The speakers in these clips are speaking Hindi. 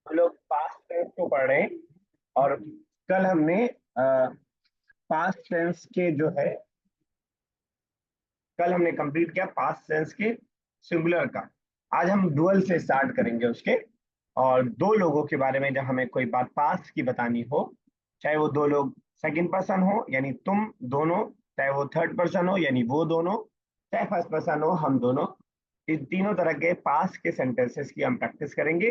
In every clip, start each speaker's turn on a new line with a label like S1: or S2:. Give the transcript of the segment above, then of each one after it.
S1: हम लोग पास्ट टेंस को पढ़ रहे हैं। और कल हमने पास्ट टेंस के जो है, कल हमने कंप्लीट किया पास्ट टेंस के सिंगुलर का। आज हम डुअल से स्टार्ट करेंगे उसके। और दो लोगों के बारे में जब हमें कोई बात पास्ट की बतानी हो, चाहे वो दो लोग सेकंड पर्सन हो यानी तुम दोनों, चाहे वो थर्ड पर्सन हो यानी वो दोनों, चाहे फर्स्ट पर्सन हो हम दोनों, इन तीनों तरह के पास्ट के सेंटेंसेस की हम प्रैक्टिस करेंगे।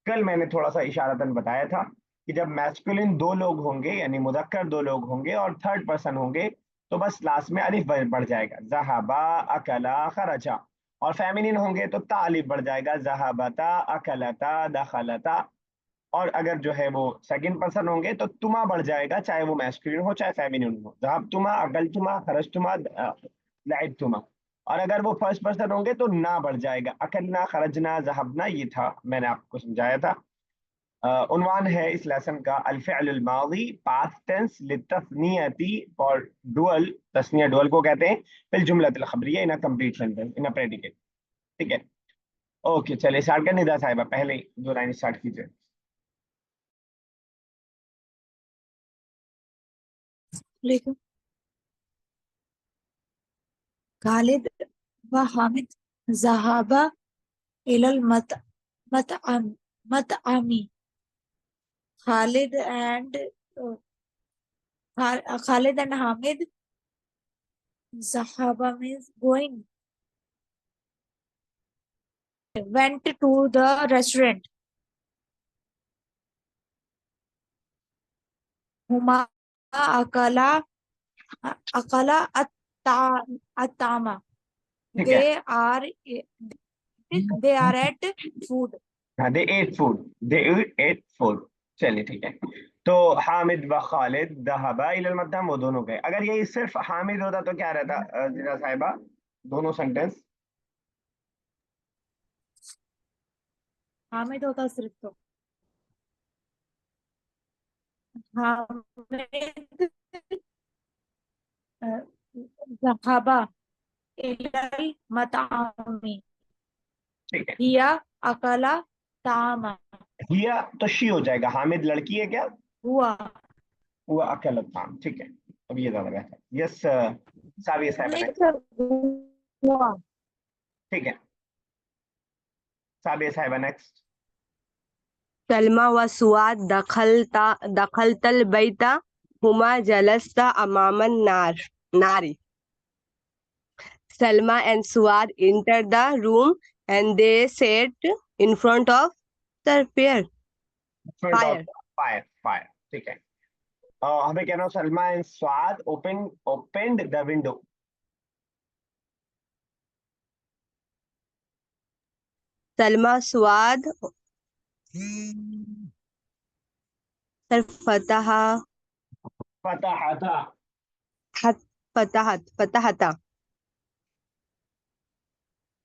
S1: कल मैंने थोड़ा सा इशारतन बताया था कि जब मैस्कुलिन दो लोग होंगे यानी मुदक्कर दो लोग होंगे और थर्ड पर्सन होंगे, तो बस लास्ट में अलिफ बढ़ जाएगा, जहाबा अकला खरजा। और फेमिनिन होंगे तो ता अलिफ बढ़ जाएगा, जहाबता अकलता दखलता। और अगर जो है वो सेकंड पर्सन होंगे तो तुमा बढ़ जाएगा, चाहे वो मैस्कुलिन हो चाहे फेमिनिन हो, जहाब तुमा अकल तुमा खरज तुमा लाइब तुमा। और अगर वो फर्स्ट पर्सन होंगे तो ना बढ़ जाएगा, अकलना खरजना जहबना। ये था, मैंने आपको समझाया था। उन्वान है इस लेसन का अल फ़िअल अल माज़ी पास्ट टेंस लितस्नियती और डुअल। तस्निया डुअल को कहते हैं फिल जुमलतिल खबरिया in a complete sentence in a predicate. ठीक है, ओके चलिए स्टार्ट कर। निदा साहिबा पहले दो लाइन स्टार्ट कीजिए।
S2: लेकिन खालिद व Hamid ज़हाबा इलल मतअम मतअमी। Khalid and Khalid and Hamid Zahaba means going went to the restaurant. Huma akala akala atama.
S1: ठीक है,
S2: They are at food.
S1: हाँ दे एट फूड, दे एट फूड। चलिए ठीक है। तो हामिद व खालिद दहबा इलल मद्दम, वो दोनों गए। अगर यही सिर्फ हामिद होता तो क्या रहता निदा साहिबा, दोनों सेंटेंस?
S2: हामिद होता सिर्फ तो हामिद ज़हाबा इलल मतामी
S1: ठीक है।
S2: हिया अकला तामा
S1: हिया तो शी हो जाएगा, हामिद लड़की है क्या?
S2: हुआ
S1: वो अकेला नाम, ठीक है। अब ये ज्यादा बेहतर, यस साविया साहिबा
S2: नहीं
S1: next।
S2: सर हुआ
S1: ठीक है, साबिया साहिबा नेक्स्ट।
S3: सलमा व सुआद दखलतल बैता हुमा जलस्ता अमामन नारी. Salma and Suad entered the room and they sat in front of the
S1: front of
S3: fire.
S1: Fire, fire. ठीक है। हमें कहना Salma and Suad opened the window.
S3: Salma Suad फतहा
S1: फतहता,
S3: फतहता
S1: फतहता।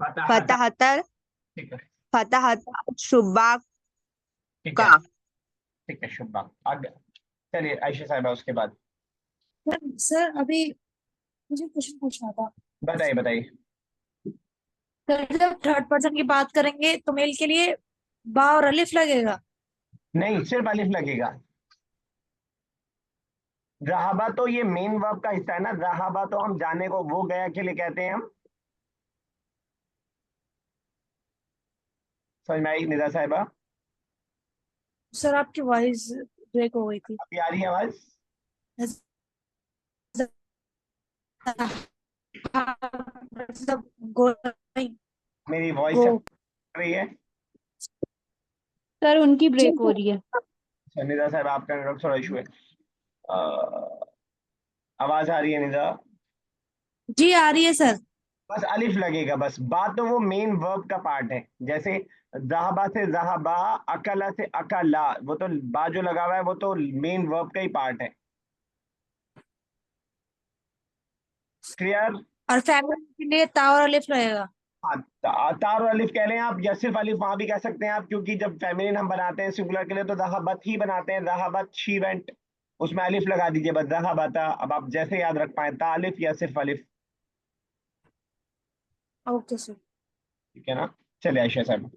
S3: फतहता
S1: ठीक है,
S3: फतहता शुब्बाक
S1: ठीक है,
S3: का.
S1: ठीक है शुभा। आगे चलिए आयशा साहिबा उसके बाद।
S2: सर अभी मुझे क्वेश्चन पूछना था।
S1: बताइए बताइए।
S2: सर जब थर्ड पर्सन की बात करेंगे तो मेल के लिए बा और अलिफ लगेगा।
S1: नहीं, सिर्फ अलिफ लगेगा। रहाबा तो ये मेन वर्ब का हिस्सा है ना, रहाबा तो हम जाने को, वो गया के लिए कहते हैं हम। समझ में आई निदा साहिबा?
S2: सर आपकी वॉइस ब्रेक हो गई थी।
S1: अभी आ रही है आवाज?
S2: मतलब गो
S1: मेरी वॉइस
S2: गो
S1: आ रही है?
S4: सर उनकी
S2: जी
S4: ब्रेक हो रही है।
S1: अच्छा, निदा साहब आपका नेटवर्क थोड़ा इशू है। आवाज आ रही है निदा?
S2: जी आ रही है सर।
S1: बस अलिफ लगेगा, बस बात तो वो मेन वर्ब का पार्ट है। जैसे जहाबा से जहाबा, अकला से अकला, वो तो बा जो लगा हुआ है वो तो मेन वर्ब का ही पार्ट है। क्लियर?
S2: और फैमिली के लिए ता और अलिफ लगेगा।
S1: हाँ, तार और अलिफ कह लें आप, या सिर्फ अलिफ वहां भी कह सकते हैं आप, क्योंकि जब फेमिनिन हम बनाते हैं सिंगुलर के लिए तो जहाबत ही बनाते हैं, जहाबत शी वेंट, उसमें अलिफ लगा दीजिए बस, जहाबता। अब आप जैसे याद रख पाए, ता अलिफ या सिर्फ अलिफ।
S2: Okay sir.
S1: ठीक है ना? चलिए आयशा साहब।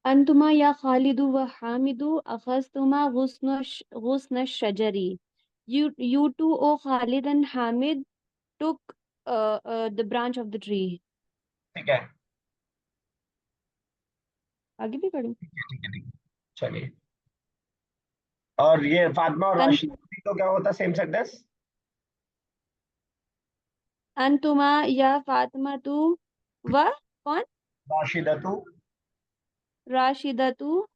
S4: अंतुमा या खालिदु व हामिदु अखज़तुमा गुस्न शजरी। You two, O Khalid and Hamid, took the branch of the tree.
S1: ठीक है,
S4: आगे भी पढ़ूं?
S1: ठीक है, ठीक है, चलिए। और ये फातिमा और
S4: अन,
S1: राशिद तो क्या होता सेम सेंटेंस?
S4: अंतुमा या फातिमा तू व कौन?
S1: राशिदतु।
S4: राशिदतु।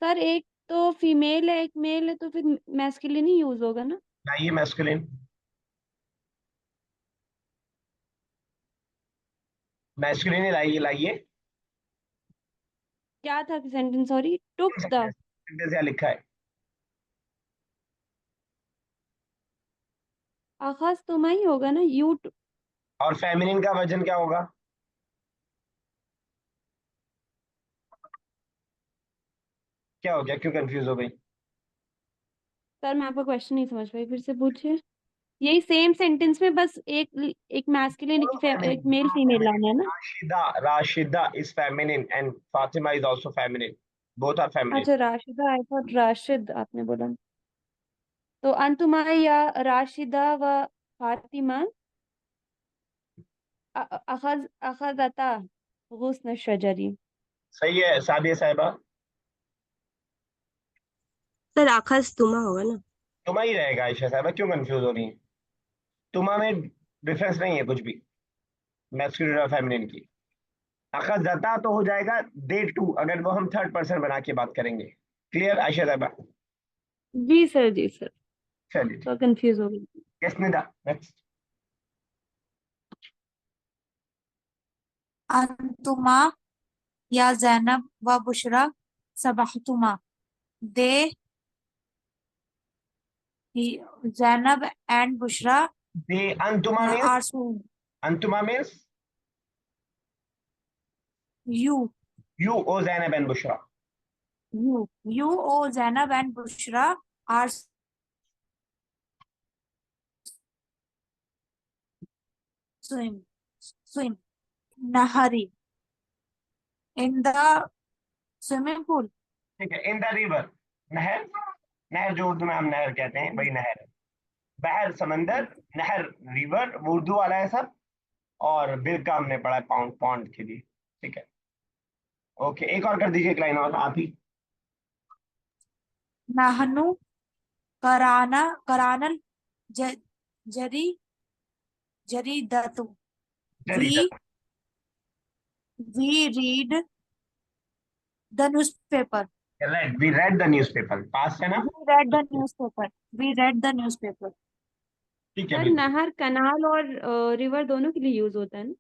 S4: सर एक तो फीमेल है एक मेल है, तो फिर मैस्कुलिन ही यूज होगा ना?
S1: लाइए मैस्कुलिन, मैस्कुलिन ही लाइए, लाइए।
S4: क्या था sentence? Sorry, took the.
S1: Sentence यहाँ लिखा है।
S4: आखाज तुमा ही होगा ना? यू।
S1: और फेमिनिन का वर्जन क्या होगा? क्या हो गया, क्यों कंफ्यूज हो गई?
S4: सर मैं आपका क्वेश्चन नहीं समझ पाई, फिर से पूछिए। यही सेम सेंटेंस में बस एक एक मैस्कुलिन एक मेल फीमेल लाना है ना?
S1: Rashida, Rashida is feminine and Fatima is also feminine, both are feminine.
S4: अच्छा राशिदा, आई थॉट राशिद आपने बोला। तो अंतुमा या राशिदा व फातिमा अखज अखजता गुस्न शजरी।
S1: सही है सादिया साहिबा।
S3: सर अखज़तुमा होगा ना?
S1: तुमा ही रहेगा आयशा साहिबा, क्यों कंफ्यूज हो रही है? तुमा में डिफरेंस नहीं है कुछ भी, मैस्कुलिन और फेमिनिन की। अखज जता तो हो जाएगा दे टू, अगर वो हम थर्ड पर्सन बना के बात करेंगे। क्लियर आयशा साहिबा?
S4: जी सर, जी सर।
S1: चलिए
S4: तो
S1: ठीक।
S4: कंफ्यूज हो गई।
S1: Yes Nida, next.
S2: अंतुमा या जैनब व बुशरा सबहतुमा। They Zainab and Bushra
S1: they अंतुमा मीन्स,
S2: आर सून।
S1: अंतुमा means
S2: you
S1: you, O Zainab and Bushra.
S2: You O Zainab and Bushra are swim nahari in the swimming pool.
S1: ठीक है, इन द रिवर, नहर, नहर जो उर्दू में हम नहर कहते हैं वही नहर है। बहर समंदर, नहर रिवर, वो उर्दू वाला है सब। और बिल का हमने पढ़ा है पाउंड, पॉन्ड के लिए। ठीक है, ओके, एक और कर दीजिए, एक लाइन और आप ही।
S2: नहनु करानल ज, जरी जरीदतु।
S1: जरी
S2: we we read the newspaper.
S1: Read, we read the newspaper, पास है ना?
S2: we read the newspaper we read the newspaper.
S1: ठीक है,
S4: सर
S1: बिल्कुल।
S4: नहर कनाल और रिवर दोनों के लिए यूज होता है ना?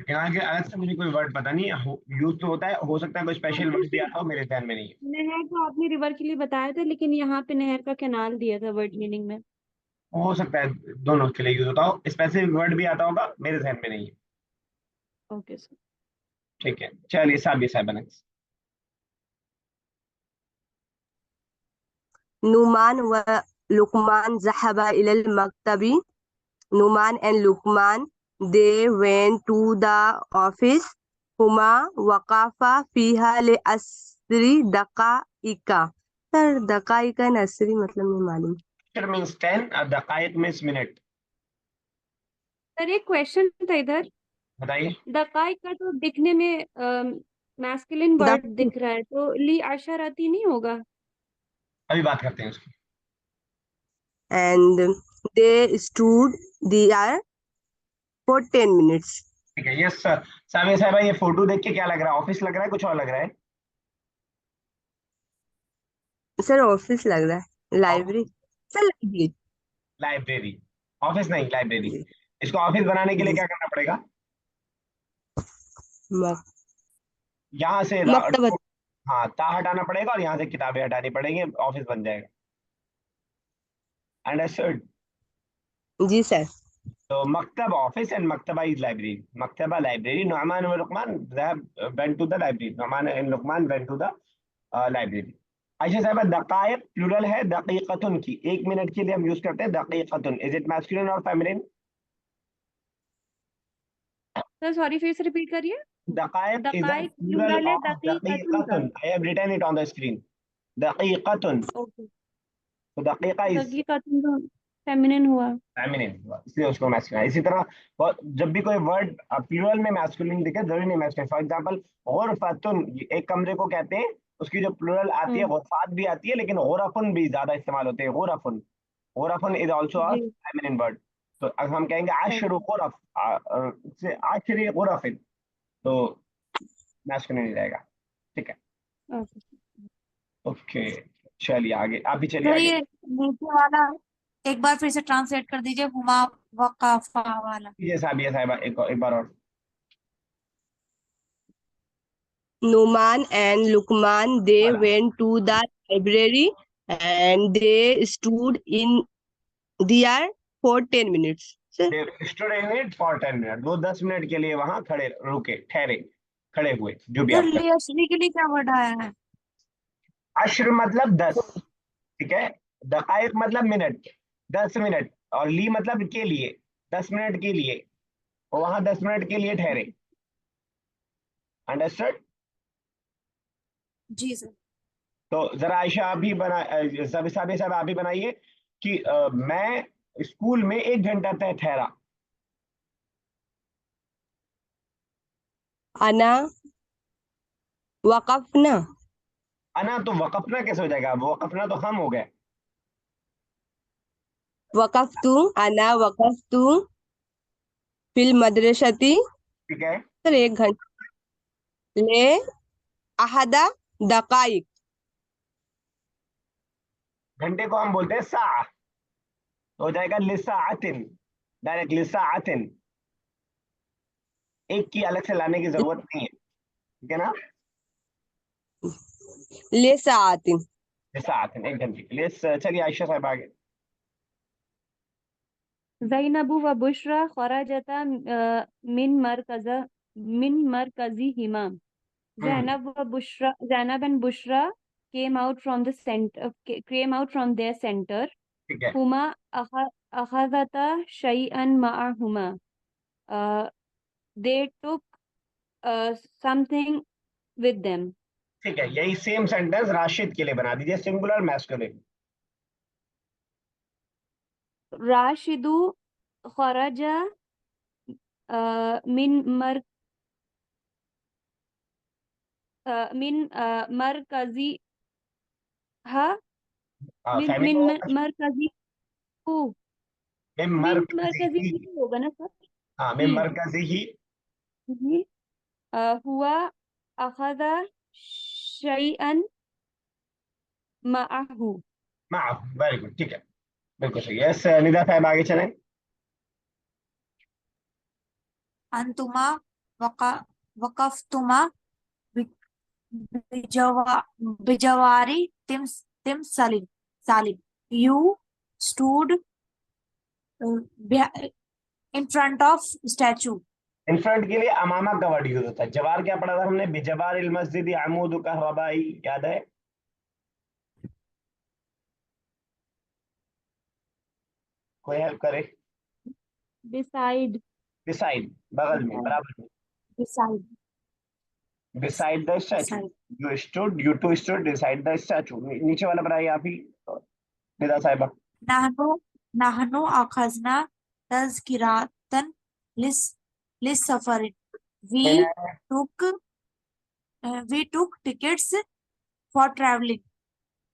S1: यहाँ के अलग से मुझे कोई वर्ड पता नहीं है, यूज तो होता है, हो सकता है कोई स्पेशल
S4: आपने
S1: वर्ड भी
S4: सर
S1: आता हो, मेरे ध्यान में नहीं है।
S4: नहर तो आपने रिवर के लिए बताया था, लेकिन यहाँ पे नहर का कैनाल दिया था वर्ड मीनिंग में।
S1: हो सकता है दोनों के लिए यूज होता हो, स्पेसिफिक वर्ड भी आता होगा, मेरे ध्यान में नहीं है।
S4: Okay sir.
S1: ठीक है, चलिए साबिया साहब नेक्स्ट।
S3: नुमान व Lukman ज़हबा इलल मक्तबी। Numan and Lukman, they went to the office. Huma वकाफा फीहा ले असरी दकाइका। सर दकाइका नसरी मतलब नहीं मालूम।
S1: अशर मीन्स 10 और दकाइक मीन्स मिनट।
S4: सर एक क्वेश्चन था इधर।
S1: बताइए।
S4: दकाइक का तो दिखने में मैस्कुलिन वर्ड दिख रहा है, तो ली अशराती नहीं होगा?
S1: अभी बात करते हैं उसकी।
S3: And they stood there for 10 minutes.
S1: ठीक है, यस सर। साबिया साहब, ये फोटो देख के क्या लग रहा है? ऑफिस लग रहा है, कुछ और लग रहा है?
S3: सर ऑफिस लग रहा है, library. Sir library.
S1: Library, office नहीं, लाइब्रेरी।
S3: जी
S1: इसको ऑफिस बनाने के लिए
S3: जी।
S1: क्या करना पड़ेगा?
S3: मक,
S1: यहाँ से
S3: मकतबत।
S1: हाँ, ता हटाना पड़ेगा और यहाँ से किताबें हटानी पड़ेंगी, ऑफिस बन जाएगा। अंडरस्टूड?
S3: जी सर।
S1: तो मकतब ऑफिस एंड मकतबा इज लाइब्रेरी। मकतबा लाइब्रेरी, नुमान व Luqman went to the library, Numan and Luqman went to the library. अच्छा साहब, दकाइक प्लूरल है दकीकतुन की, एक मिनट के लिए हम यूज करते हैं दकीकतुन। इज इट मैस्कुलिन और फेमिनिन?
S4: सर सॉरी, फिर से रिपीट करिए।
S1: दकाइक is the
S4: दकाइक
S1: plural
S4: प्लूरल है,
S1: of
S4: दकीकतुन का।
S1: daqiqatun. I have written it on the screen. Daqiqatun.
S4: Okay,
S1: तो daqiqa is
S4: दकीकतुन तो फेमिनिन हुआ।
S1: फेमिनिन, इसलिए उसको मैस्कुलिन। इसी तरह जब भी कोई वर्ड प्लूरल में मैस्कुलिन दिखे जरूरी नहीं मैस्कुलिन। फॉर एग्जांपल गुरफतुन, एक कमरे को कहते हैं, उसकी जो प्लूरल आती है
S4: हम्म,
S1: गुरफात भी आती है, लेकिन गुरफुन भी ज्यादा इस्तेमाल होते हैं। गुरफुन, गुरफुन इज आल्सो अ
S4: जी
S1: फेमिनिन वर्ड। तो अगर हम कहेंगे
S4: सही।
S1: आशरु गुरफ, से आशरी गुरफिन, तो मैस्कुलिन ही रहेगा। ठीक है,
S4: ओके
S1: ओके। चलिए आगे, आप भी चलिए
S2: सर
S1: आगे।
S2: ये नीचे वाला एक बार फिर से ट्रांसलेट कर दीजिए, हुमा वकाफा वाला।
S1: ये साहब, ये साहब, एक बार और।
S3: Numan and Lukman, they
S1: वाला
S3: went to the library and they stood in there for 10 minutes. Sir,
S1: stood in it for 10 minute, वो 10 मिनट के लिए वहां खड़े, रुके, ठहरे, खड़े हुए, जो भी
S2: सर
S1: आप कर।
S2: लियशरी के लिए क्या वर्ड आया है?
S1: अश्र मतलब 10, ठीक है। दकाइक मतलब मिनट, 10 मिनट। और ली मतलब के लिए, 10 मिनट के लिए, वो वहां 10 मिनट के लिए ठहरे। अंडरस्टूड?
S2: जी सर।
S1: तो जरा आयशा आप भी बना, सब साहब आप भी बनाइए कि मैं स्कूल में 1 घंटा तक ठहरा।
S3: Ana waqafna,
S1: अना तो वकफना कैसे हो जाएगा? वो वकफना तो हम हो गए।
S3: waqaftu, ana waqaftu fil madrasati.
S1: ठीक है,
S3: Sir, 1 घंटा ले ahada daqaik.
S1: घंटे को हम बोलते हैं सा, तो हो जाएगा लिसाअतिन, डायरेक्ट लिसाअतिन। एक की अलग से लाने की जरूरत नहीं है, ठीक है ना?
S3: ले saatin.
S1: लिसाअतिन 1 घंटे के लिए। चलिए आयशा साहब आगे।
S4: ज़ैनबु व बुशरा खरजता मिन मरकज़िहिमा। Zainab and Bushra came out from the their center.
S1: ठीक है,
S4: Huma akhadhata shay'an ma'ahuma. Uh, they took something with them.
S1: ठीक है, यही सेम सेंटेंस राशिद के लिए बना दीजिए, singular masculine.
S4: Rashidu kharaja min markaziha min
S1: feminine होगा,
S4: markazihu
S1: में
S4: min
S1: मरकजी ही।
S4: markazihu होगा ना सर?
S1: हाँ, में मरकजी ही।
S4: जी। हुआ अखदा शैअन माअहू।
S1: वेरी गुड, ठीक है, बिल्कुल सही है। यस निदा साहब आगे चलें।
S2: अंतुमा वका वकफ्तुमा बिजवा बिजवारी तिम तिम सालिम सालिम। You stood in front of statue.
S1: In front के लिए अमामा का वर्ड यूज होता है। जवार क्या पढ़ा था हमने? बिजवार इल मस्जिद अमूद का रबाई, याद है? कोई हेल्प करे?
S4: बिसाइड
S1: बिसाइड, बगल में, बराबर में।
S2: Decide
S1: beside the statue,
S2: decide.
S1: You stood, you two stood beside the statue. नीचे वाला बनाइए आप ही, निदा साहिबा।
S2: नहनो नहनो अखजना तज़किरातन लिस लिस सफर। We took we took tickets for travelling.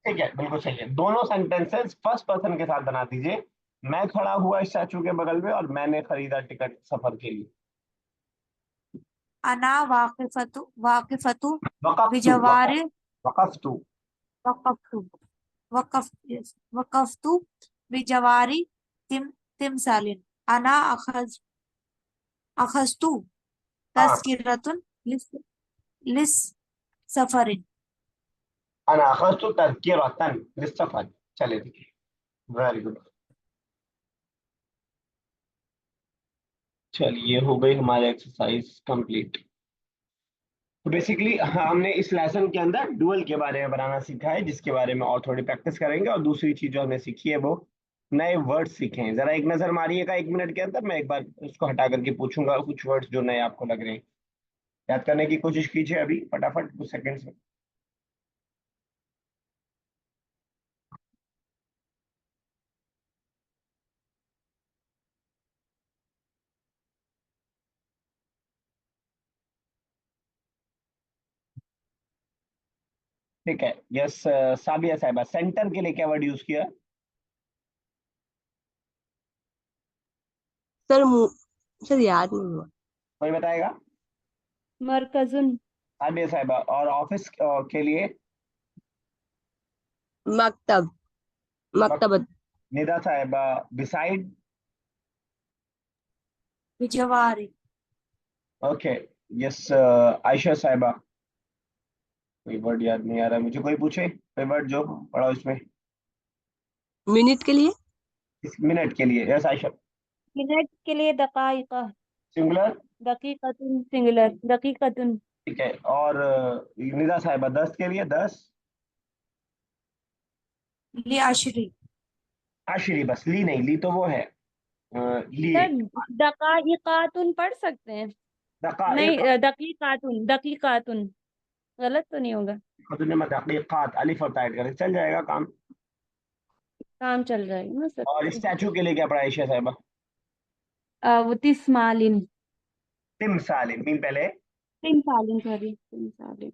S1: ठीक है, बिल्कुल सही है। दोनों सेंटेंसेस फर्स्ट पर्सन के साथ बना दीजिए। मैं खड़ा हुआ स्टैचू के बगल में और मैंने खरीदा टिकट सफर के लिए।
S2: अना वाकिफतु
S1: वकफ्तु,
S2: बिजवार
S1: वकफ्तु।
S2: वकफ्तु वकफ वकफ्तु बिजवारी तिम तिमसालिन। अना अखस्तु
S1: हाँ,
S2: तज़किरतुन लिस लिस सफरिन।
S1: अना अखज़तु तज़किरतन लिस्सफ़र। चलिए, ठीक है, वेरी गुड। चलिए, हो गई हमारी एक्सरसाइज कंप्लीट। तो बेसिकली हमने इस लेसन के अंदर डुअल के बारे में बनाना सीखा है, जिसके बारे में और थोड़ी प्रैक्टिस करेंगे। और दूसरी चीज जो हमने सीखी है वो नए वर्ड सीखे हैं। जरा एक नजर मारिएगा 1 मिनट के अंदर, मैं एक बार उसको हटा करके पूछूंगा कुछ वर्ड्स जो नए आपको लग रहे हैं। याद करने की कोशिश कीजिए अभी फटाफट कुछ सेकंड्स में। ठीक है, यस। साबिया साहिबा, सेंटर के लिए क्या वर्ड यूज किया?
S3: सर सर याद नहीं हुआ।
S1: कोई बताएगा?
S4: मरकजुन।
S1: साबिया साहिबा, और ऑफिस के लिए?
S3: मकतब, मकतबत।
S1: निदा साहिबा, बिसाइड?
S2: बिजवारी।
S1: Okay, yes. आयशा साहिबा, कोई वर्ड याद नहीं आ रहा मुझे, कोई पूछे कोई वर्ड जो पढ़ा उसमें।
S3: मिनट के लिए?
S1: इस मिनट के लिए, यस आयशा।
S4: मिनट के लिए दकाइका।
S1: सिंगुलर?
S4: दकीकतुन सिंगुलर। दकीकतुन।
S1: ठीक है, और निदा साहिबा, 10 के लिए? 10?
S2: लियाशरी।
S1: आशरी, बस ली नहीं, ली तो वो है लिए।
S4: सर दकाइकातुन पढ़ सकते हैं? नहीं,
S1: दकाइक,
S4: दकीकातुन दकीकातुन। गलत तो नहीं होगा?
S1: खुद में दकीकात अलिफ और टाइट करके चल जाएगा काम।
S4: काम चल जाएगा ना सर।
S1: और स्टैचू के लिए क्या पढ़ा आयशा साहिबा?
S4: वो तिस्मालिन।
S1: तिमसालिन, मीन पहले।
S4: तिमसालिन, सॉरी तिमसालिन।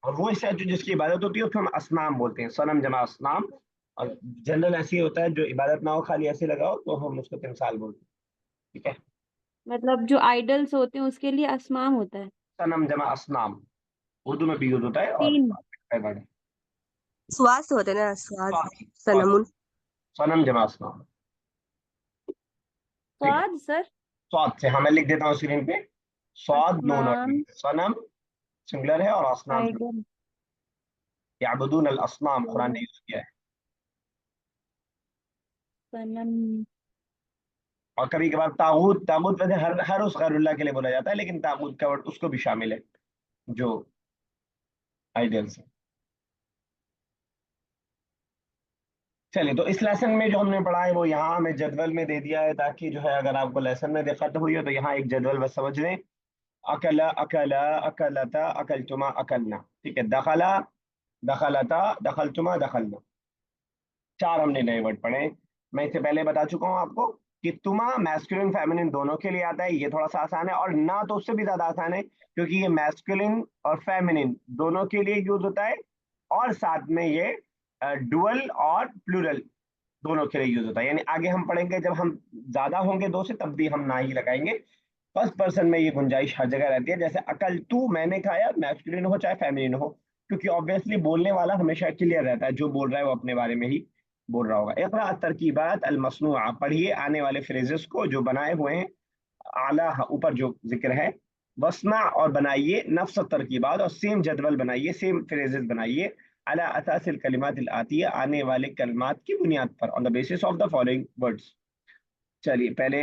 S1: और वो स्टैचू जिसकी इबादत होती है उसको हम असनाम बोलते हैं, सनम जमा असनाम। और जनरल ऐसे ही होता है जो इबादत ना हो, खाली ऐसे लगाओ, तो हम उसको तिमसाल बोलते हैं। ठीक है,
S4: मतलब जो आइडल्स होते हैं उसके लिए असमाम होता है।
S1: सनम जमा असनाम उर्दू में भी यूज होता है, और
S4: तीन।
S1: वर्ड है।
S3: स्वाद से होते हैं ना, स्वाद।
S1: स्वाद, स्वाद,
S3: सनमुन।
S1: सनम जमा असनाम। ठीक है,
S4: स्वाद सर।
S1: स्वाद से, हाँ मैं लिख देता हूँ स्क्रीन पे। स्वाद नून और
S4: असमाम।
S1: मीम। सनम सिंगुलर है, और असनाम
S4: आइडल।
S1: याबुदून अल असनाम कुरान ने यूज किया है।
S4: सनम।
S1: और कभी कभार तागूत, तागूत वैसे हर हर उस गैरुल्लाह के लिए बोला जाता है, लेकिन तागूत का वर्ड उसको भी शामिल है जो आइडियल्स है। चलिए, तो इस लेसन में जो हमने पढ़ा है वो यहाँ हमें जदवल में दे दिया है, ताकि जो है अगर आपको लेसन में दिक्कत हुई है तो यहाँ एक जदवल बस समझ लें। अकला, अकला, अकलता, अकलतुमा, अकलना। ठीक है, दखला, दखलता, दखलतुमा, दखलना। 4 हमने नए वर्ड पढ़े। मैं इससे पहले बता चुका हूँ आपको कि तुमा मैस्कुलिन फेमिनिन दोनों के लिए आता है, ये थोड़ा सा आसान है, और ना तो उससे भी ज्यादा आसान है, क्योंकि ये मैस्कुलिन और फेमिनिन दोनों के लिए यूज होता है, और साथ में ये डुअल और प्लूरल दोनों के लिए यूज होता है। यानी आगे हम पढ़ेंगे जब हम ज्यादा होंगे दो से, तब भी हम ना ही लगाएंगे। फर्स्ट पर्सन में ये गुंजाइश हर जगह रहती है, जैसे अकल तू, मैंने खाया, मैस्कुलिन हो चाहे फेमिनिन हो, क्योंकि ऑब्वियसली बोलने वाला हमेशा क्लियर रहता है, जो बोल रहा है वो अपने बारे में ही बोल रहा होगा। इकरा तरकीबात अलमसनूआ, पढ़िए आने वाले फ्रेजेस को जो बनाए हुए हैं। आला, ऊपर जो जिक्र है। वसना, और बनाइए, नफ्स तरकीबात, और सेम जदवल बनाइए, सेम फ्रेजेस बनाइए। अला असासिल कलिमात आतिया, आने वाले कलिमात की बुनियाद पर, on the basis of the following words. चलिए, पहले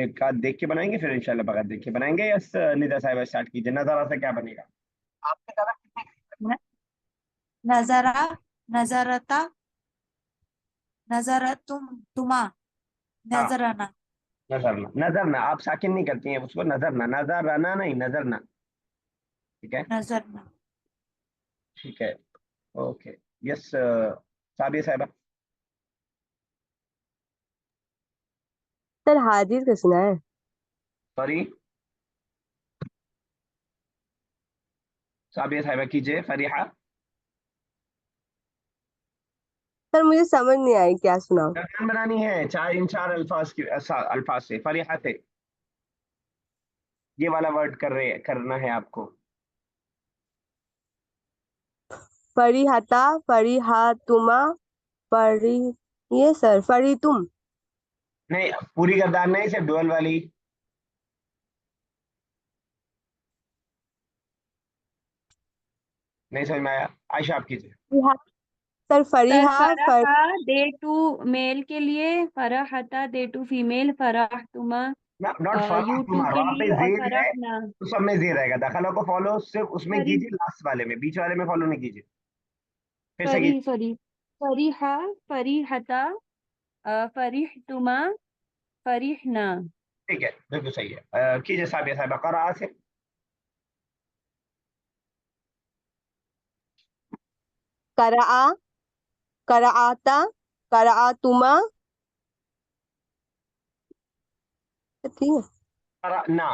S1: एक आध देख के बनाएंगे, फिर इंशाल्लाह बगैर देख के बनाएंगे। यस निदा साहिबा, स्टार्ट कीजिए। नजारा से क्या बनेगा? आपसे ज्यादा कितने?
S2: न- नजरा, नजरता, नजरतुम, तुमा,
S1: हाँ,
S2: नजरना।
S1: नजरना, नजरना आप साकिन नहीं करती हैं उसको, नजरना, नजरना नहीं, नजरना। ठीक है,
S2: नजरना।
S1: ठीक है, ओके। यस साबिया साहिबा।
S3: सर हाजिर का सुना है।
S1: सॉरी, साबिया साहिबा कीजिए। फरीहा,
S3: सर मुझे समझ नहीं आई क्या सुना।
S1: दरमियान बनानी है, चार इन चार अल्फाज की, अल्फाज से। फरीहा से ये वाला वर्ड करना है आपको।
S3: फरीहता, फरीहातुमा, फरी, ये सर फरी तुम।
S1: नहीं, पूरी गद्दार नहीं, सिर्फ डुअल वाली। नहीं समझ में आया? आयशा आप कीजिए।
S3: फरीहा, सर
S4: सर
S3: फरीहा फर।
S4: फराहा दे टू मेल के लिए, फराहता दे टू फीमेल, फराहतुमा
S1: नॉट फरा,
S4: यू टू
S1: तुम
S4: के
S1: रा पे
S4: लिए, और
S1: जेर है,
S4: फराहना।
S1: तो सब में जेर रहेगा। दखला को फॉलो सिर्फ उसमें
S4: फरी
S1: कीजिए, लास्ट वाले में, बीच वाले में फॉलो नहीं कीजिए। फिर से
S4: फरी
S1: कीजिए।
S4: सॉरी फरीहा, फरीहता, फरीहतुमा, फरीहना।
S1: ठीक है, बिल्कुल सही है। कीजिए साबिया साहिबा, करा से।
S3: कराआ, कराआता, कराआतुमा, ठीक है,
S1: करना।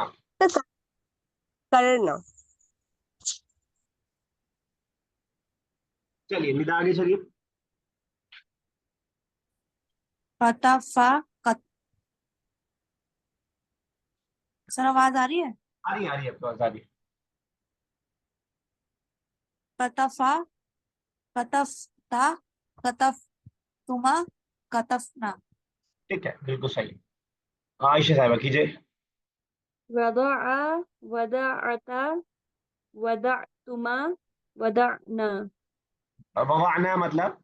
S3: करना।
S1: चलिए निदा आगे चलिए।
S2: कतफा कत सर आवाज आ रही है?
S1: आ रही है आपको आवाज आ रही है।
S2: कतफा कतफता कतफतुमा कतफना।
S1: ठीक है बिल्कुल सही। आयशा साहिबा कीजिए।
S4: वदअ, वदअता, वदअतुमा, वदअना।
S1: ववाना मतलब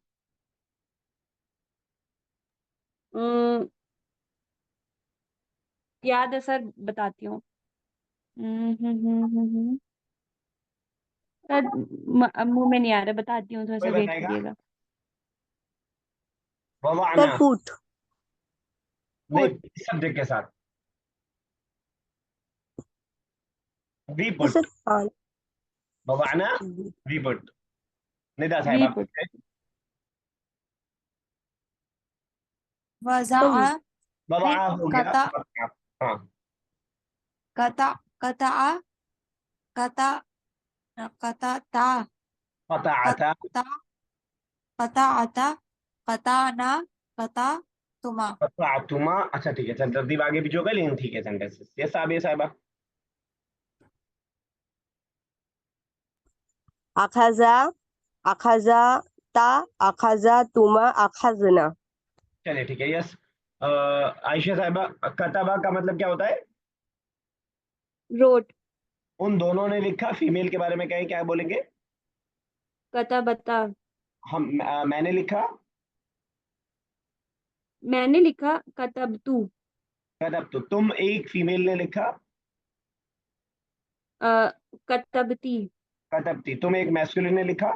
S4: हम्म, याद है सर, बताती हूँ। सर मुंह में नहीं आ रहा, बताती हूँ, थोड़ा सा
S1: कोई
S4: वेट
S1: बताएगा।
S4: करिएगा।
S3: सर
S1: ववाना
S3: पुट,
S1: नहीं,
S2: पुट
S1: सब्जेक्ट के साथ वी
S3: सर
S1: पुट।
S3: पानी,
S1: ववाना वी पुट। निदा साहब
S4: वी
S1: आप
S4: पुट।
S1: कीजिए।
S2: वज़ा
S3: सर
S1: ववा
S2: नहीं
S1: हो गया।
S2: कता
S1: हाँ।
S2: कता कता कता कता ता
S1: पता आता।
S2: कता कता आता कता ना कता तुमा।
S1: पता तुमा। अच्छा ठीक है, चल तरतीब आगे पीछे होगा लेकिन ठीक है सेंटेंसेस। ये साहब ये साहिबा।
S3: अखजा, अखजा ता, अखजा तुमा, अखजना।
S1: चलिए ठीक है यस। आयशा साहिबा, कतबा का मतलब क्या होता है?
S4: रोट।
S1: उन दोनों ने लिखा, फीमेल के बारे में कहें क्या बोलेंगे?
S4: कतबता।
S1: मैंने लिखा।
S4: मैंने लिखा कतबतू।
S1: कतब तो तुम एक फीमेल ने लिखा।
S4: कतबती।
S1: कतबती तुम एक मैस्कुलिन ने लिखा।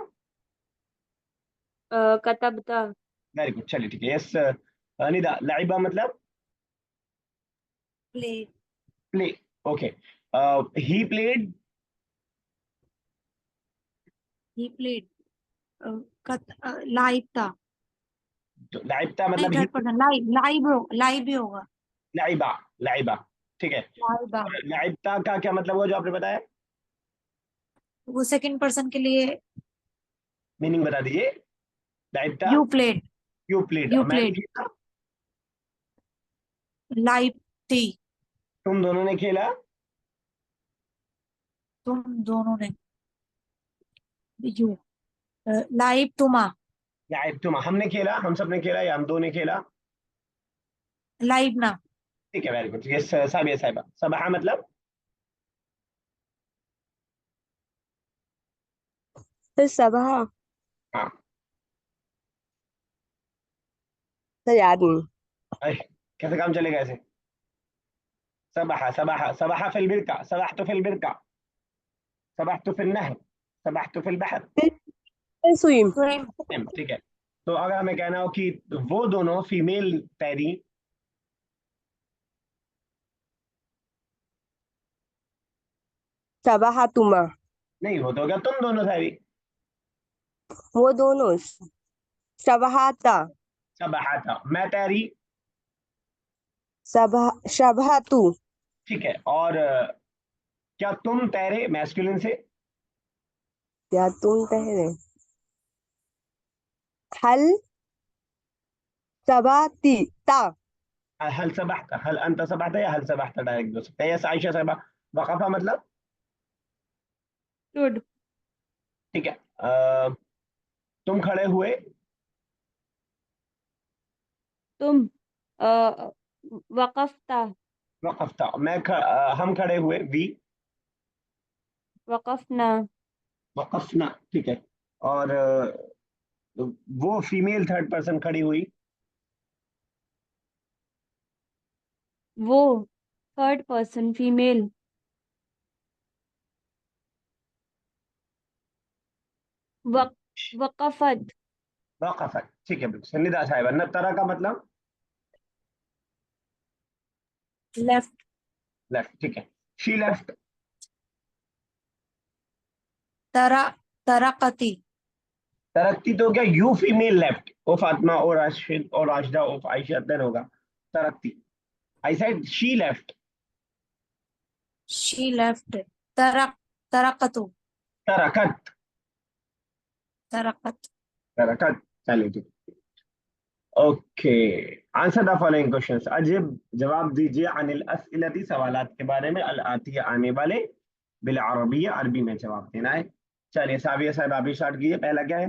S4: कतबता।
S1: वेरी गुड, चलिए ठीक है यस। निदा लाइबा मतलब
S2: play
S1: play. Okay. He played.
S2: He played कत लाइव था।
S1: लाइब था
S2: नहीं
S1: मतलब ही।
S2: थर्ड पर्सन लाइव भी होगा।
S1: लाइबा। लाइबा। ठीक है।
S2: लाइबा
S1: और लाइबता का क्या मतलब हुआ जो आपने बताया?
S2: वो सेकंड पर्सन के लिए
S1: मीनिंग बता दीजिए। लाइबता।
S2: You played
S1: you played
S2: you
S1: और मैंने
S2: प्लेड
S1: खेला।
S2: लाइव थी
S1: तुम दोनों ने खेला।
S2: तुम दोनों ने यू लाइव तुमा
S1: लाइब तुम हमने खेला, हम सब ने खेला या हम दो ने खेला?
S2: लाइव ना
S1: ठीक है वेरी गुड यस। साबिया साहिबा, सबहा मतलब
S3: सर सबहा,
S1: हाँ।
S3: सर याद नहीं।
S1: अरे कैसे काम चलेगा ऐसे? सबहा सबहा सबहा फिल बिरका, सबहतु फिल बिरका, सबहतु फिल नहर, सबहतु फिल बहर।
S3: सर स्विम,
S2: स्विम
S1: ठीक है। तो अगर हमें कहना हो कि वो दोनों फीमेल तैरी।
S3: सबहा तुमा,
S1: नहीं वो तो हो गया तुम दोनों तैरी।
S3: वो दोनों, सबहाता,
S1: सबहा था मैं तैरी।
S3: सबहा, शबहतु,
S1: ठीक है। और क्या तुम तैरे मैस्कुलिन से?
S3: या तुम ठहरे, हल सबहती ता,
S1: हल सबहत, हल अंत सबहत या हल सबहत डायरेक्ट हो सकता है। यस आयशा साहबा। वकफा मतलब
S4: स्टूड।
S1: ठीक है। तुम खड़े हुए।
S4: तुम वक़फ़ता।
S1: वकफता हम खड़े हुए वी।
S4: वक़फ़ना।
S1: वकफना। ठीक है। और वो फीमेल थर्ड पर्सन खड़ी हुई।
S4: वो थर्ड पर्सन फीमेल। वक़ वक़फ़त।
S1: वकफत। ठीक है बिल्कुल निदा साहिबा। न तरह का मतलब
S2: लेफ्ट
S1: लेफ्ट। ठीक है। She left.
S2: तरा तरकती
S1: तरक्ती तो क्या, you female left, O Fatima और राशिद और राशिदा ऑफ आयशा, देन होगा तरक्ती। I said she left.
S2: she left. तरक तरकतु
S1: तरकत।
S2: तरकत।
S1: तरकत। चलिए ठीक। Okay, answer the following questions. अजीब, जवाब दीजिए अनिल असइलती, सवालात के बारे में, अल आतिया आने वाले, बिल अरबिया, अरबी में जवाब देना है। चलिए साबिया साहब आप भी स्टार्ट कीजिए, पहला क्या है?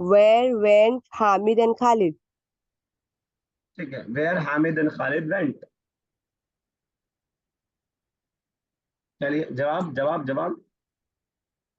S3: Where went Hamid and Khalid?
S1: ठीक है, where Hamid and Khalid went. चलिए जवाब जवाब जवाब।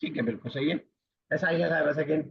S1: ठीक है, बिल्कुल सही है। ऐसा ही है second.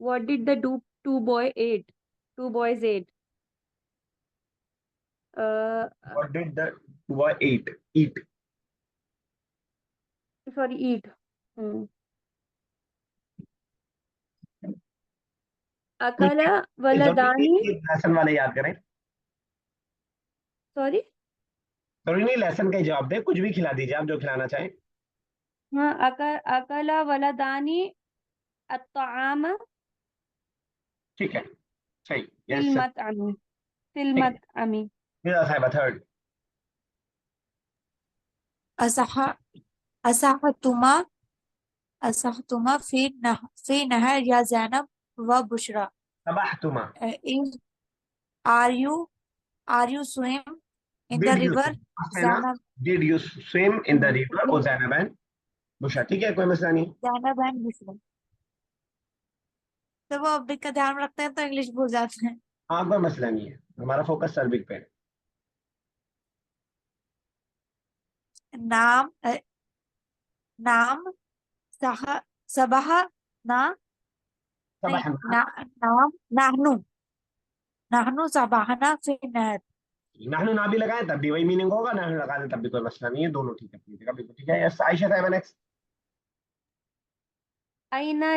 S4: What did the two boys ate? Uh,
S1: what did the boy eat? Eat.
S4: sorry, eat. Hmm.
S1: कुछ
S4: Akala
S1: जरूरी नहीं
S4: waladani.
S1: कि लेसन वाले याद करें,
S4: Sorry.
S1: जरूरी नहीं लेसन का ही जवाब दे, कुछ भी खिला दीजिए आप जो खिलाना चाहें।
S4: हाँ, अकला वलदानी अत्ताआम
S1: ठीक है, सही,
S4: फिल
S1: यस।
S4: मतअमी फिल
S1: ठीक है,
S4: मतअमी।
S1: मेरा साहब थर्ड।
S2: असह असहतुमा असहतुमा फी नहर या जैनब व बुशरा।
S1: तबाहतुमा।
S2: is are you swim in the
S1: did you
S2: river
S1: swim ना,
S2: Zainab?
S1: Did you swim in the river O Zainab and Bushra. ठीक है, कोई मसला नहीं।
S2: Zainab and Bushra। तो वो अरबिक का ध्यान रखते हैं तो इंग्लिश भूल जाते हैं।
S1: हाँ कोई मसला नहीं है, हमारा फोकस सर्बिक पे है।
S2: नाम नाम सह सबह ना नहीं
S1: तबाहना।
S2: ना नाम नाहनु नाहनु सबहना फी नहर।
S1: नाहनु ना भी लगाए तब भी वही मीनिंग होगा, नाहनु लगा दे तब भी कोई मसला नहीं है, दोनों ठीक है अपनी जगह, बिल्कुल ठीक है। यस आयशा साहब नेक्स्ट।
S4: अइना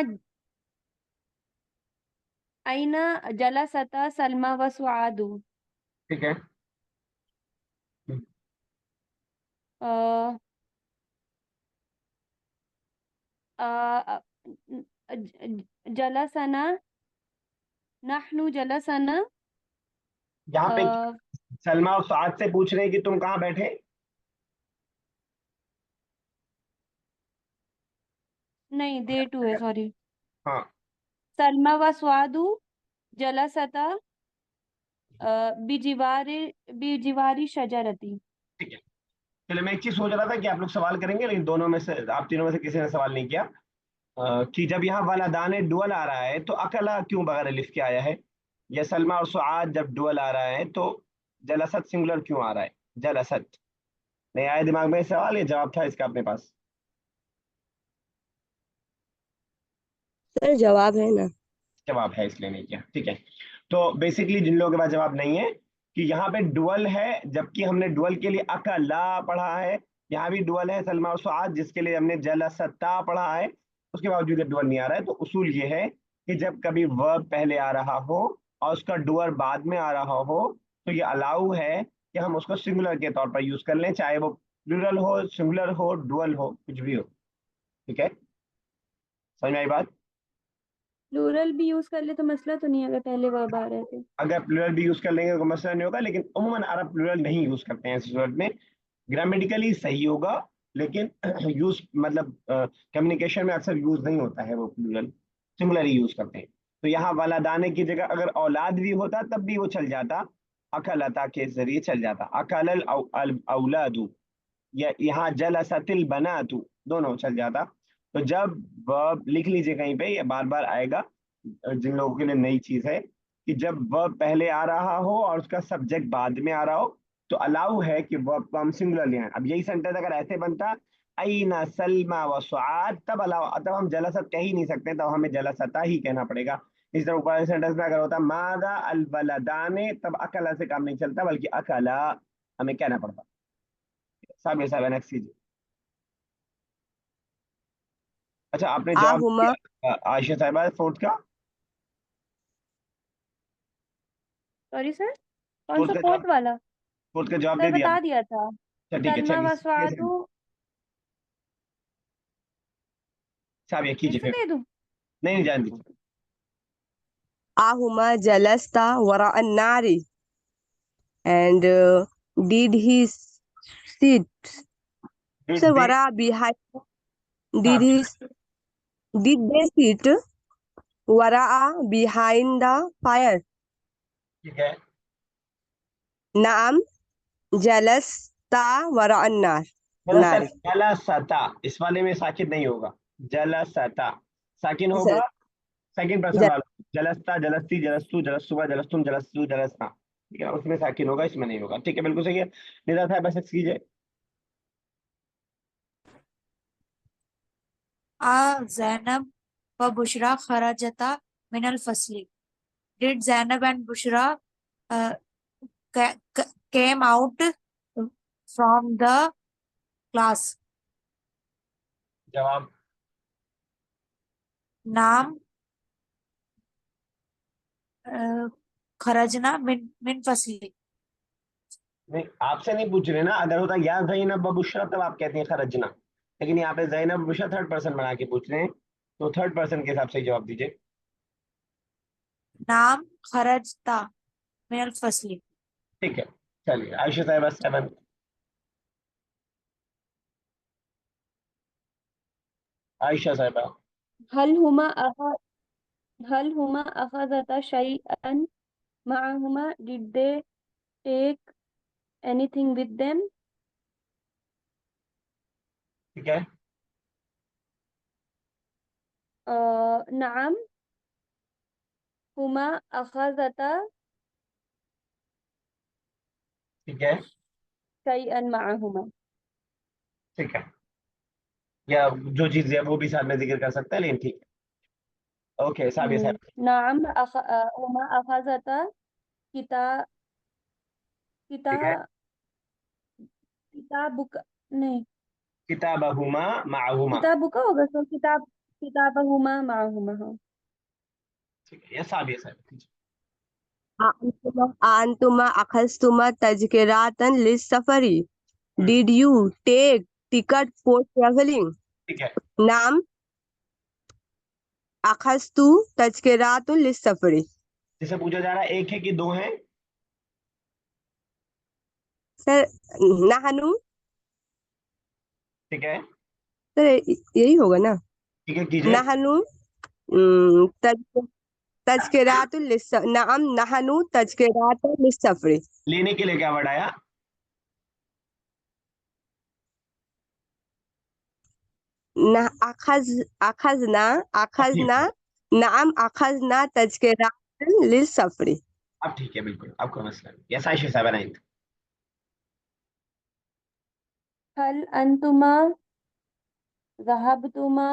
S4: अइना जलसता सलमा व सुआदु।
S1: ठीक है।
S4: अ, अ, जलसना नहनु जलसना।
S1: यहाँ पे
S4: अ,
S1: सलमा और साद से पूछ रहे हैं कि तुम कहाँ बैठे।
S4: नहीं, दे टू है, सॉरी।
S1: हाँ
S4: सलमा व सुआदु जलसता बिजिवारी बिजिवारी शजरती।
S1: ठीक है। चलो मैं एक चीज सोच रहा था कि आप लोग सवाल करेंगे, लेकिन दोनों में से, आप तीनों में से किसी ने सवाल नहीं किया। कि जब यहाँ वाला डुअल आ रहा है तो अकला क्यों बगैर अलिफ के आया है, या सलमा और सुआद जब डुअल आ रहा है तो जलसत सिंगुलर क्यों आ रहा है? जलसत नहीं आया दिमाग में सवाल, ये जवाब था इसका अपने पास?
S3: सर जवाब है ना।
S1: जवाब है इसलिए नहीं किया, ठीक है। तो बेसिकली जिन लोगों के पास जवाब नहीं है कि यहाँ पे डुअल है, जबकि हमने डुअल के लिए अकला पढ़ा है, यहाँ भी डुअल है सलमा और सुआद जिसके लिए हमने जलसत्ता पढ़ा है, उसके बावजूद डुअल नहीं आ रहा है। तो उसूल ये है कि जब कभी वर्ब पहले आ रहा हो और उसका डुअल बाद में आ रहा हो, तो ये अलाउ है कि हम उसको सिंगुलर के तौर पर यूज कर लें, चाहे वो प्लूरल हो, सिंगुलर हो, डुअल हो, कुछ भी हो। ठीक है, समझ में आई बात?
S4: प्लूरल भी यूज कर ले तो मसला तो नहीं है, अगर पहले वर्ब आ रहे थे।
S1: अगर प्लूरल भी यूज कर लेंगे तो मसला नहीं होगा, लेकिन उम्मन अरब प्लूरल नहीं यूज करते हैं इस सूरत में। ग्रामेटिकली सही होगा, लेकिन यूज मतलब कम्युनिकेशन में अक्सर यूज नहीं होता है वो प्लूरल, सिंगुलर ही यूज करते हैं। तो यहाँ वालदाने की जगह अगर औलाद भी होता तब भी वो चल जाता, अकलता के जरिए चल जाता, अकल औलादू, या यहाँ जलसतिल बनातू, दोनों चल जाता। तो जब वर्ब लिख लीजिए कहीं पे, ये बार बार आएगा, जिन लोगों के लिए नई चीज है, कि जब वर्ब पहले आ रहा हो और उसका सब्जेक्ट बाद में आ रहा हो तो अलाउ है कि वर्ब को हम सिंगुलर ले आए। अब यही सेंटेंस अगर ऐसे बनता अईना सलमा व सुआद, तब अलाउ, तब हम जलसत कह ही नहीं सकते, तब हमें जलसता ही कहना पड़ेगा। इस तरह ऊपर सेंटेंस में अगर होता मादा अल बलदाने, तब अकला से काम नहीं चलता, बल्कि अकला हमें कहना पड़ता। साहब ये साहब नेक्स्ट कीजिए। अच्छा, आपने जवाब
S3: आहुमा
S1: दिया आयशा साहिबा फोर्थ का।
S4: सॉरी सर, कौन
S1: फोर्थ
S4: सा
S1: का
S4: फोर्थ
S1: जवाब,
S4: वाला?
S1: फोर्थ का जवाब
S4: सर
S1: दे दिया।
S4: बता दिया था।
S1: अच्छा ठीक है,
S4: सलमा
S1: चलिए
S4: वसवातु।
S1: साहब ये
S4: फिर
S1: कीजिए
S4: से
S1: फिर।
S4: दे दूं?
S1: नहीं नहीं, जान दीजिए।
S3: ahuma jalasta wara an-nari and did he sit sir
S1: they.
S3: wara behind
S1: हाँ
S3: did he did they sit wara behind the fire
S1: ठीक है।
S3: naam jalasta wara an-nar nari
S1: जलसता, इस वाले में साकिन नहीं होगा। जलसता साकिन होगा
S3: sir
S1: सेकंड पर्सन वाला। जलस्ता, जलस्ती, जलस्तु, जलस्तुवा, जलस्तुम, जलस्तु, जलस्ता, ठीक है, उसमें साकिन होगा, इसमें नहीं होगा। ठीक है, बिल्कुल सही है। निदा साहब बस कीजिए।
S2: Zainab wa Bushra kharajata min al-fasli. Did Zainab and Bushra uh, came out from the class?
S1: जवाब।
S2: नाम खरजना min fasli.
S1: नहीं, आपसे नहीं पूछ रहे ना। अगर होता या जैनब व बुशरा तब आप कहते हैं खरजना, लेकिन यहाँ पे जैनब बुशरा थर्ड पर्सन बना के पूछ रहे हैं, तो थर्ड पर्सन के हिसाब से ही जवाब दीजिए।
S2: नाम खरजता min al-fasli.
S1: ठीक है, चलिए आयशा साहब सेवन। आयशा साहब।
S4: हल हुमा अखा हल Huma अखज़ता शैअन मअहुमा, did they take anything with them?
S1: ठीक है।
S4: नअम हुमा अखज़ता
S1: ठीक है।
S4: शैअन मअहुमा।
S1: ठीक है, या जो चीज है वो भी साथ में जिक्र कर सकता है, लेकिन ठीक है। ओके साबिया साहब।
S4: नअम हुमा अखज़ता किता किता
S1: ठीक है।
S4: किताबुक नहीं,
S1: किताबहुमा माहुमा।
S4: किताबुका होगा सर, किताबहुमा मअहुमा। हाँ।
S1: ठीक है, ये साबिया साहब।
S3: antuma akhastuma tazkiratan lis-safari
S1: hmm,
S3: did you take ticket for traveling
S1: ठीक है।
S3: naam akhastu tazkiratun lis-safari
S1: जिसे पूछा जा रहा है एक है कि दो हैं।
S3: sir nahnu
S1: ठीक है।
S3: sir यही होगा ना
S1: ठीक है, कीजिए।
S3: nahnu tazkiratun lis naam nahnu tazkiratun lis-safari
S1: लेने के लिए क्या वर्ड आया?
S3: ना अखजना
S1: अब ठीक
S3: अखजना
S1: है।
S3: नाम अखजना तज़किरातन लिल-सफ़री
S1: अब ठीक है, बिल्कुल अब कोई मसला नहीं। यस आयशा साहब नाइन।
S4: हल अंतुमा ज़हबतुमा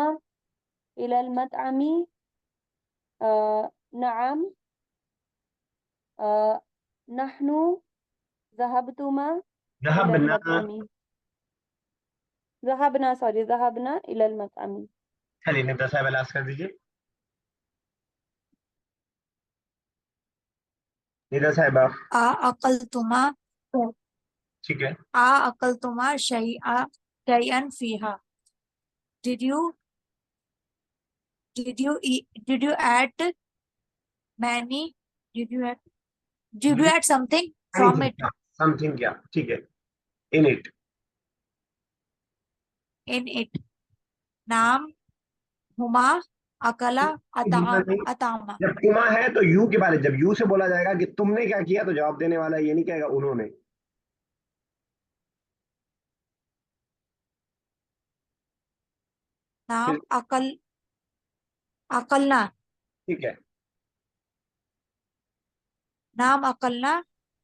S4: इलल मतअमी? नअम नहनु ज़हबतुमा इलल
S1: ज़हबना।
S4: मतअमी। ज़हबना, सॉरी, ज़हबना इलल मतअमी।
S1: चलिए निदा साहब लास्ट कर दीजिए। निदा साहब।
S2: आ अकल तुमा
S1: ठीक है।
S2: आ अकल तुमा शैअन फीहा. Did you add many did you add something from
S1: anything
S2: it
S1: क्या, समथिंग क्या, ठीक है। In it.
S2: in it? नाम हुमा अकला अतामा.
S1: जब तुमा है तो यू के बारे, जब यू से बोला जाएगा कि तुमने क्या किया, तो जवाब देने वाला ये नहीं कहेगा उन्होंने।
S2: नाम अकलना.
S1: ठीक है।
S2: नाम अकलना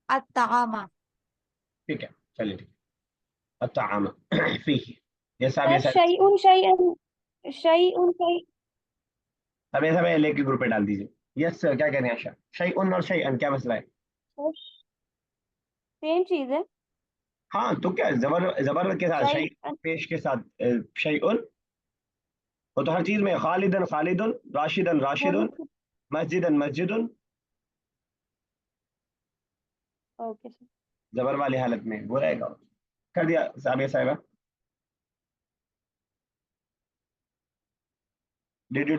S2: अतामा.
S1: ठीक है, चलिए ठीक है। अत्ताआम फीही। ये सब, ये
S4: सर
S1: सब।
S4: शैउन शैअन शैउन शै
S1: अब ये सब लेके ग्रुप पे डाल दीजिए। यस सर, क्या कह रहे हैं आशा? शैउन और शैअन क्या मसला है?
S4: सेम चीज है।
S1: हाँ तो क्या, जबर जबर के साथ शै,
S4: शैअन
S1: पेश के साथ शैउन। वो तो हर चीज में, खालिदन खालिदुन, राशिदन राशिदुन, मस्जिदन मस्जिदुन,
S4: ओके सर।
S1: जबर वाली हालत में वो रहेगा। कर दिया साबिया साहिबा? Did you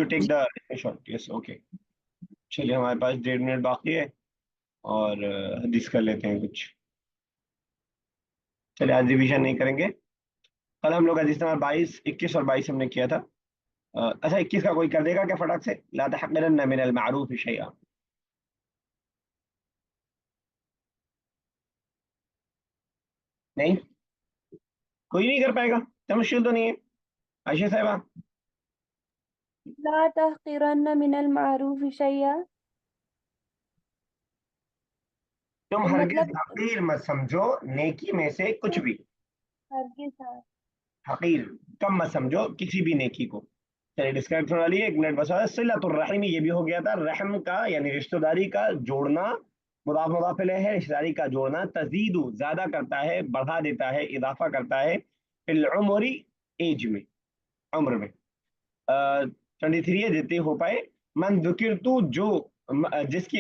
S1: take the shot? Yes, okay. चलिए, हमारे पास 1.5 मिनट बाकी है और हदीस कर लेते हैं कुछ। चलिए, आज रिवीजन नहीं करेंगे। कल हम लोग हदीस नंबर 22, 21 और 22 हमने किया था। अच्छा, 21 का कोई कर देगा क्या फटाक से? ला तहक़िरन्न मिनल मारूफ़ शैअ। नहीं, कोई नहीं कर पाएगा? तो मुश्किल तो नहीं है। आयशा साहिबा,
S4: ला तहक़िरन्न मिनल मारूफ़ शैया,
S1: तुम हरगिज
S4: मतलब
S1: हकीर मत समझो नेकी में से कुछ भी।
S4: हरगिज़, हाँ।
S1: हकीर, कम मत समझो किसी भी नेकी को। चलिए, डिस्कनेक्ट होने वाली है, 1 मिनट बचा है। सिलतुर रहमी, ये भी हो गया था। रहम का यानी रिश्तेदारी का जोड़ना, मुदाफ मुदाफ इलैह है, रिश्तेदारी का जोड़ना। तजीदु, ज्यादा करता है, बढ़ा देता है, इजाफा करता है। फिल उमरी, एज में, उम्र में। 23 है, जितनी हो पाए। मन दुकिर तू, जो जिसकी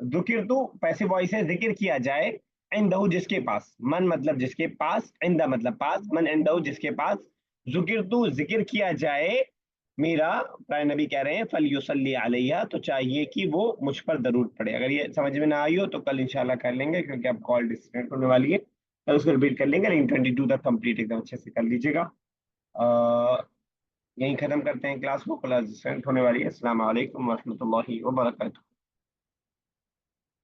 S1: दुकिर तू पैसिव वॉइस है, जिक्र किया जाए। इंदहु, जिसके पास। मन मतलब जिसके पास, इंदा मतलब पास, मन इंदहु जिसके पास। जुकिर तू, जिक्र किया जाए मेरा, प्राय नबी कह रहे हैं, फल युसल्ली अलैहा, तो चाहिए कि वो मुझ पर दरूद पड़े। अगर ये समझ में ना आई हो तो कल इंशाल्लाह कर लेंगे, क्योंकि अब कॉल डिस्कनेक्ट होने वाली है। कल उसको रिपीट कर लेंगे, लेकिन 22 तक कंप्लीट एकदम अच्छे से कर लीजिएगा। यहीं खत्म करते हैं क्लास को, क्लास होने वाली है। अस्सलाम वालेकुम वरहमतुल्लाहि वबरकातुहू।